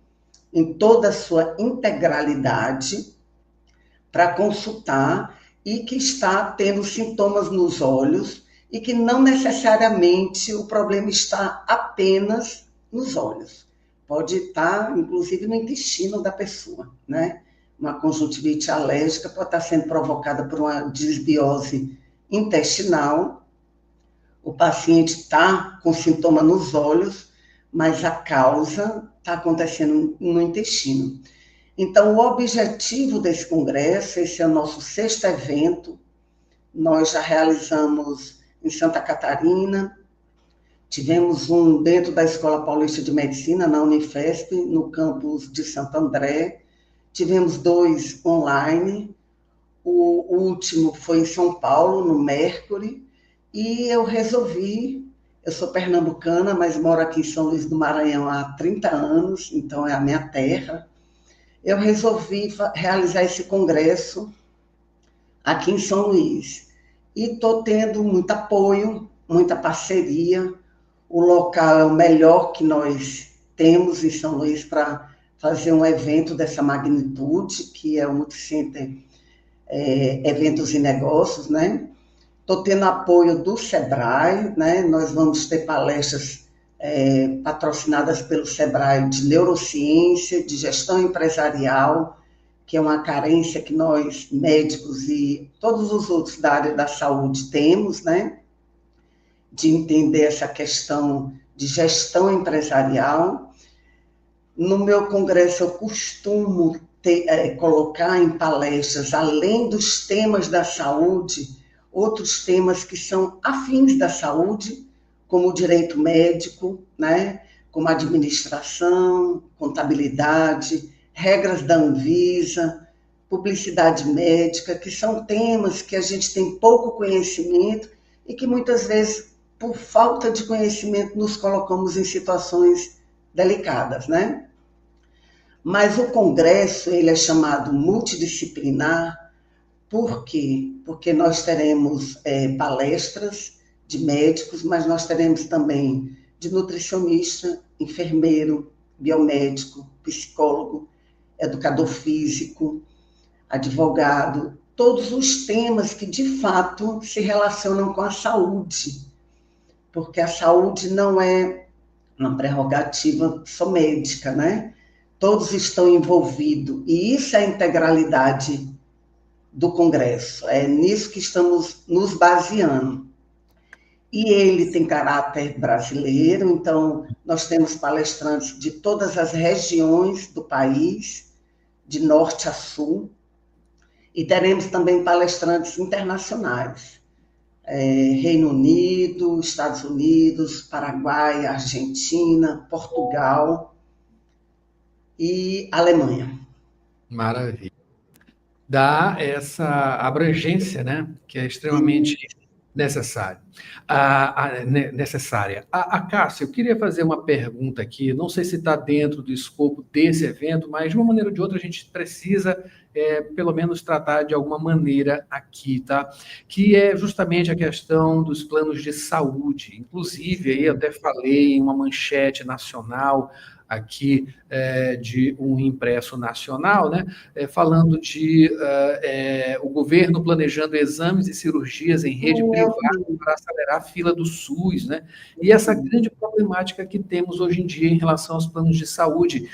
em toda a sua integralidade para consultar e que está tendo sintomas nos olhos e que não necessariamente o problema está apenas nos olhos. Pode estar, inclusive, no intestino da pessoa, né? Uma conjuntivite alérgica pode estar sendo provocada por uma disbiose intestinal. O paciente está com sintoma nos olhos, mas a causa está acontecendo no intestino. Então, o objetivo desse congresso, esse é o nosso 6º evento, nós já realizamos em Santa Catarina, tivemos um dentro da Escola Paulista de Medicina, na Unifesp, no campus de Santo André, tivemos 2 online, o último foi em São Paulo, no Mercury, e eu resolvi, eu sou pernambucana, mas moro aqui em São Luís do Maranhão há 30 anos, então é a minha terra, eu resolvi realizar esse congresso aqui em São Luís. E estou tendo muito apoio, muita parceria. O local é o melhor que nós temos em São Luís para fazer um evento dessa magnitude, que é o Multicenter Eventos e Negócios, né? Estou tendo apoio do SEBRAE, né? Nós vamos ter palestras patrocinadas pelo SEBRAE de neurociência, de gestão empresarial, que é uma carência que nós, médicos e todos os outros da área da saúde temos, né? De entender essa questão de gestão empresarial. No meu congresso, eu costumo colocar em palestras, além dos temas da saúde, outros temas que são afins da saúde, como o direito médico, né? Como administração, contabilidade, regras da Anvisa, publicidade médica, que são temas que a gente tem pouco conhecimento e que muitas vezes, por falta de conhecimento, nos colocamos em situações delicadas, né? Mas o congresso, ele é chamado multidisciplinar. Por quê? Porque nós teremos palestras de médicos, mas nós teremos também de nutricionista, enfermeiro, biomédico, psicólogo, educador físico, advogado, todos os temas que de fato se relacionam com a saúde, porque a saúde não é uma prerrogativa só médica, né? Todos estão envolvidos, e isso é a integralidade do Congresso, é nisso que estamos nos baseando. E ele tem caráter brasileiro, então nós temos palestrantes de todas as regiões do país, de norte a sul, e teremos também palestrantes internacionais, Reino Unido, Estados Unidos, Paraguai, Argentina, Portugal e Alemanha. Maravilha. Dá essa abrangência, né, que é extremamente necessária. Cássia, eu queria fazer uma pergunta aqui, não sei se está dentro do escopo desse evento, mas de uma maneira ou de outra a gente precisa, pelo menos, tratar de alguma maneira aqui, tá? Que é justamente a questão dos planos de saúde. Inclusive, aí eu até falei em uma manchete nacional aqui de um impresso nacional, né, falando de o governo planejando exames e cirurgias em rede privada para acelerar a fila do SUS, né, e essa grande problemática que temos hoje em dia em relação aos planos de saúde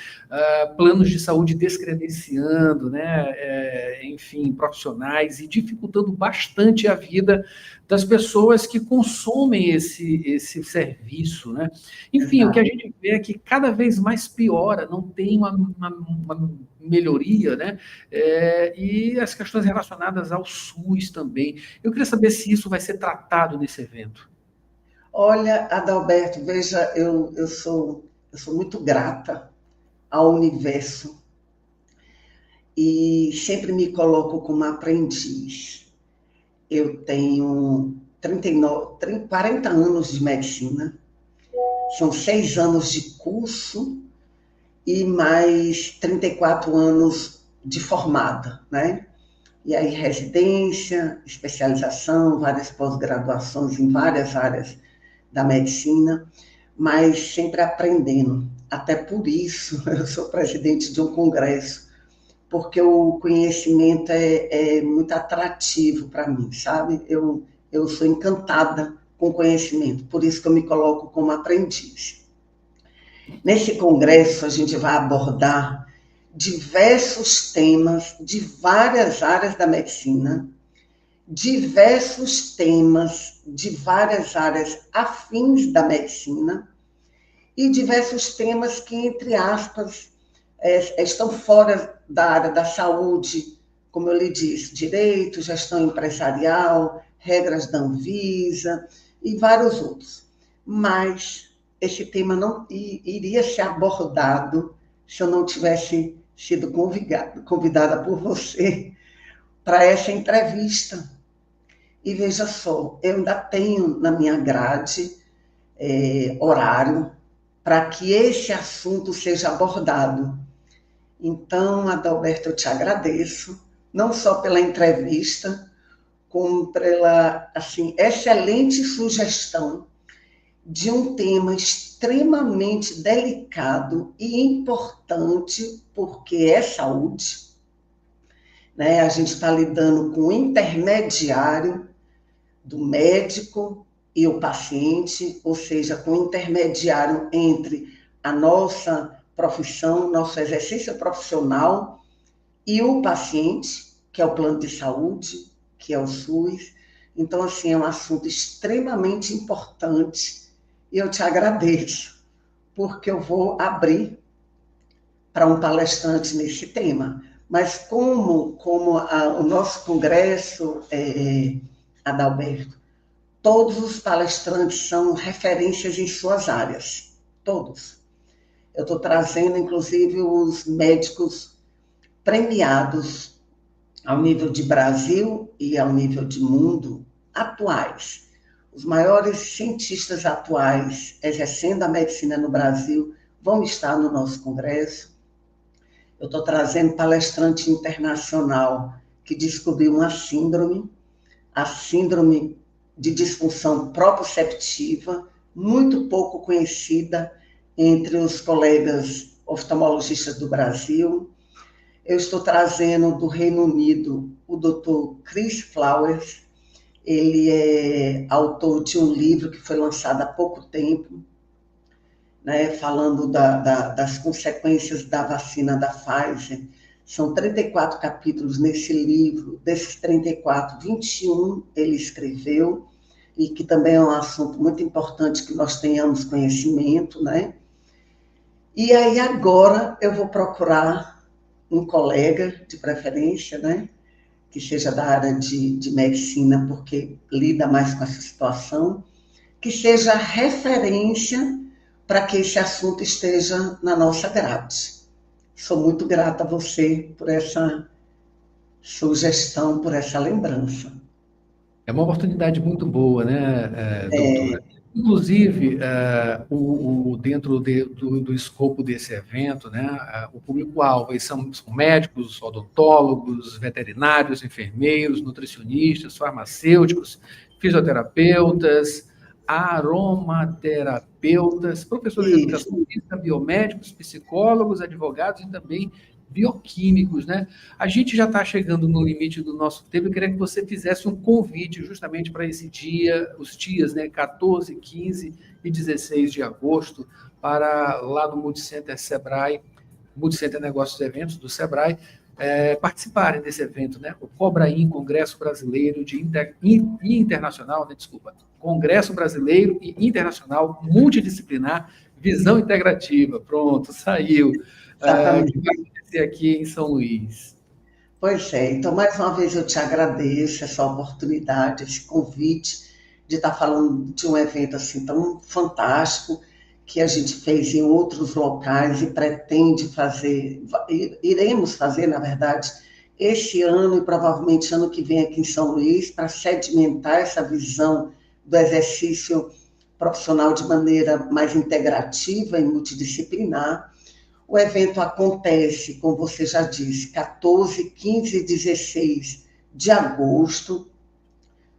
descredenciando, né, enfim, profissionais e dificultando bastante a vida das pessoas que consomem esse serviço, né? Enfim, o que a gente vê é que cada vez mais piora, não tem uma melhoria, né? E as questões relacionadas ao SUS também. Eu queria saber se isso vai ser tratado nesse evento. Olha, Adalberto, veja, eu sou muito grata ao universo e sempre me coloco como aprendiz. Eu tenho 40 anos de medicina, são 6 anos de curso e mais 34 anos de formada, né? E aí residência, especialização, várias pós-graduações em várias áreas da medicina, mas sempre aprendendo. Até por isso eu sou presidente de um congresso, porque o conhecimento é muito atrativo para mim, sabe? Eu sou encantada com o conhecimento, por isso que eu me coloco como aprendiz. Nesse congresso, a gente vai abordar diversos temas de várias áreas da medicina, diversos temas de várias áreas afins da medicina e diversos temas que, entre aspas, estão fora da área da saúde, como eu lhe disse, direito, gestão empresarial, regras da Anvisa e vários outros. Mas esse tema não iria ser abordado se eu não tivesse sido convidada por você para essa entrevista. E veja só, eu ainda tenho na minha grade horário para que esse assunto seja abordado. Então, Adalberto, eu te agradeço, não só pela entrevista, como pela excelente sugestão de um tema extremamente delicado e importante, porque é saúde, né? A gente está lidando com o intermediário do médico e o paciente, ou seja, com o intermediário entre a nossa profissão, nosso exercício profissional e o paciente, que é o plano de saúde, que é o SUS. Então, assim, é um assunto extremamente importante e eu te agradeço, porque eu vou abrir para um palestrante nesse tema. Mas como o nosso congresso, Adalberto, todos os palestrantes são referências em suas áreas, todos. Eu estou trazendo, inclusive, os médicos premiados ao nível de Brasil e ao nível de mundo, atuais. Os maiores cientistas atuais exercendo a medicina no Brasil vão estar no nosso congresso. Eu estou trazendo palestrante internacional que descobriu uma síndrome, a síndrome de disfunção proprioceptiva, muito pouco conhecida entre os colegas oftalmologistas do Brasil. Eu estou trazendo do Reino Unido o Dr. Chris Flowers. Ele é autor de um livro que foi lançado há pouco tempo, né, falando das consequências da vacina da Pfizer. São 34 capítulos nesse livro. Desses 34, 21 ele escreveu, e que também é um assunto muito importante que nós tenhamos conhecimento, né? E aí agora eu vou procurar um colega, de preferência, né, que seja da área de medicina, porque lida mais com essa situação, que seja referência para que esse assunto esteja na nossa grade. Sou muito grata a você por essa sugestão, por essa lembrança. É uma oportunidade muito boa, né, doutora? Inclusive, dentro do escopo desse evento, né, o público-alvo são médicos, odontólogos, veterinários, enfermeiros, nutricionistas, farmacêuticos, fisioterapeutas, aromaterapeutas, professores de educação física, biomédicos, psicólogos, advogados e também bioquímicos, né? A gente já está chegando no limite do nosso tempo. Eu queria que você fizesse um convite justamente para esse dia, os dias, né, 14, 15 e 16 de agosto, para lá no Multicenter Sebrae, Multicenter Negócios e Eventos do Sebrae, participarem desse evento, né? O Cobraim, Congresso Brasileiro Internacional, né? Desculpa, Congresso Brasileiro e Internacional Multidisciplinar Visão Integrativa. Pronto, saiu. Que vai acontecer aqui em São Luís. Pois é, então mais uma vez eu te agradeço essa oportunidade, esse convite de estar falando de um evento assim tão fantástico que a gente fez em outros locais e pretende fazer, iremos fazer, na verdade, esse ano e provavelmente ano que vem aqui em São Luís, para sedimentar essa visão do exercício profissional de maneira mais integrativa e multidisciplinar. O evento acontece, como você já disse, 14, 15 e 16 de agosto,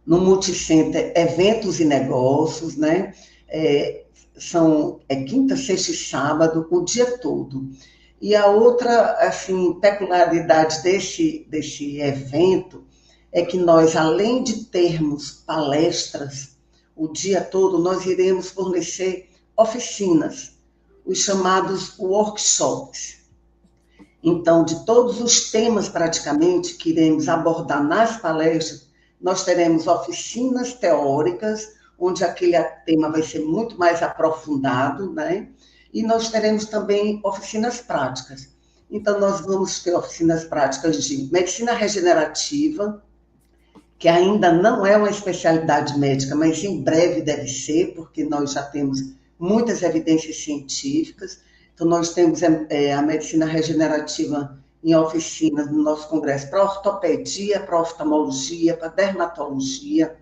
no Multicenter Eventos e Negócios, né? São quinta, sexta e sábado, o dia todo. E a outra, assim, peculiaridade desse evento é que nós, além de termos palestras o dia todo, nós iremos fornecer oficinas, os chamados workshops. Então, de todos os temas, praticamente, que iremos abordar nas palestras, nós teremos oficinas teóricas, onde aquele tema vai ser muito mais aprofundado, né? E nós teremos também oficinas práticas. Então, nós vamos ter oficinas práticas de medicina regenerativa, que ainda não é uma especialidade médica, mas em breve deve ser, porque nós já temos muitas evidências científicas. Então, nós temos a medicina regenerativa em oficinas no nosso congresso para ortopedia, para oftalmologia, para dermatologia.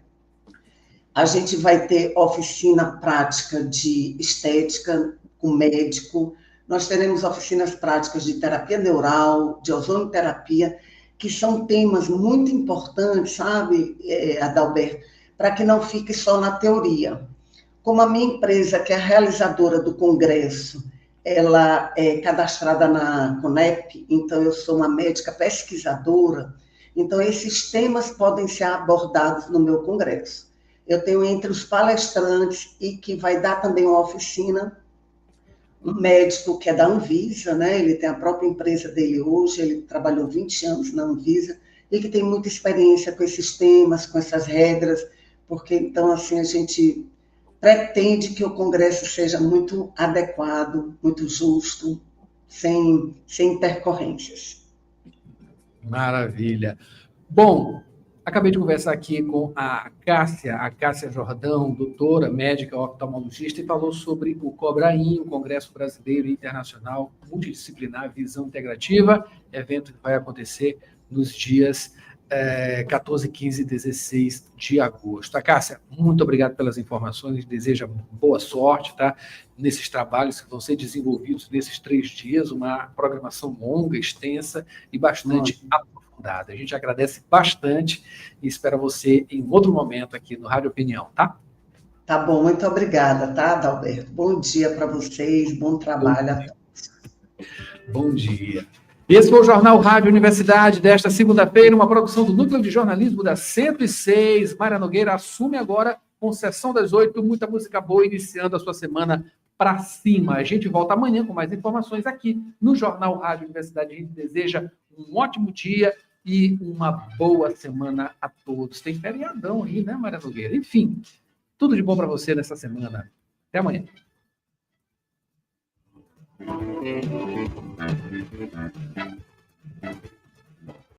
A gente vai ter oficina prática de estética com médico. Nós teremos oficinas práticas de terapia neural, de ozonoterapia, que são temas muito importantes, sabe, Adalberto, para que não fique só na teoria. Como a minha empresa, que é a realizadora do congresso, ela é cadastrada na CONEP, então eu sou uma médica pesquisadora, então esses temas podem ser abordados no meu congresso. Eu tenho entre os palestrantes, e que vai dar também uma oficina, um médico que é da Anvisa, né? Ele tem a própria empresa dele hoje, ele trabalhou 20 anos na Anvisa, e que tem muita experiência com esses temas, com essas regras, porque então, assim, a gente pretende que o congresso seja muito adequado, muito justo, sem intercorrências. Maravilha. Bom, acabei de conversar aqui com a Cássia Jordão, doutora, médica oftalmologista, e falou sobre o COBRAIN, o Congresso Brasileiro e Internacional Multidisciplinar Visão Integrativa, evento que vai acontecer nos dias 14, 15 e 16 de agosto. Cássia, muito obrigado pelas informações, desejo boa sorte, tá? Nesses trabalhos que vão ser desenvolvidos nesses 3 dias, uma programação longa, extensa e bastante aprofundada. A gente agradece bastante e espera você em outro momento aqui no Rádio Opinião, tá? Tá bom, muito obrigada, tá, Adalberto? Bom dia para vocês, bom trabalho a todos. Bom dia. Esse foi o Jornal Rádio Universidade desta segunda-feira, uma produção do Núcleo de Jornalismo da 106. Mayra Nogueira assume agora com Sessão das 8, muita música boa, iniciando a sua semana para cima. A gente volta amanhã com mais informações aqui no Jornal Rádio Universidade. A gente deseja um ótimo dia e uma boa semana a todos. Tem feriadão aí, né, Mayra Nogueira? Enfim, tudo de bom para você nessa semana. Até amanhã. Thank you.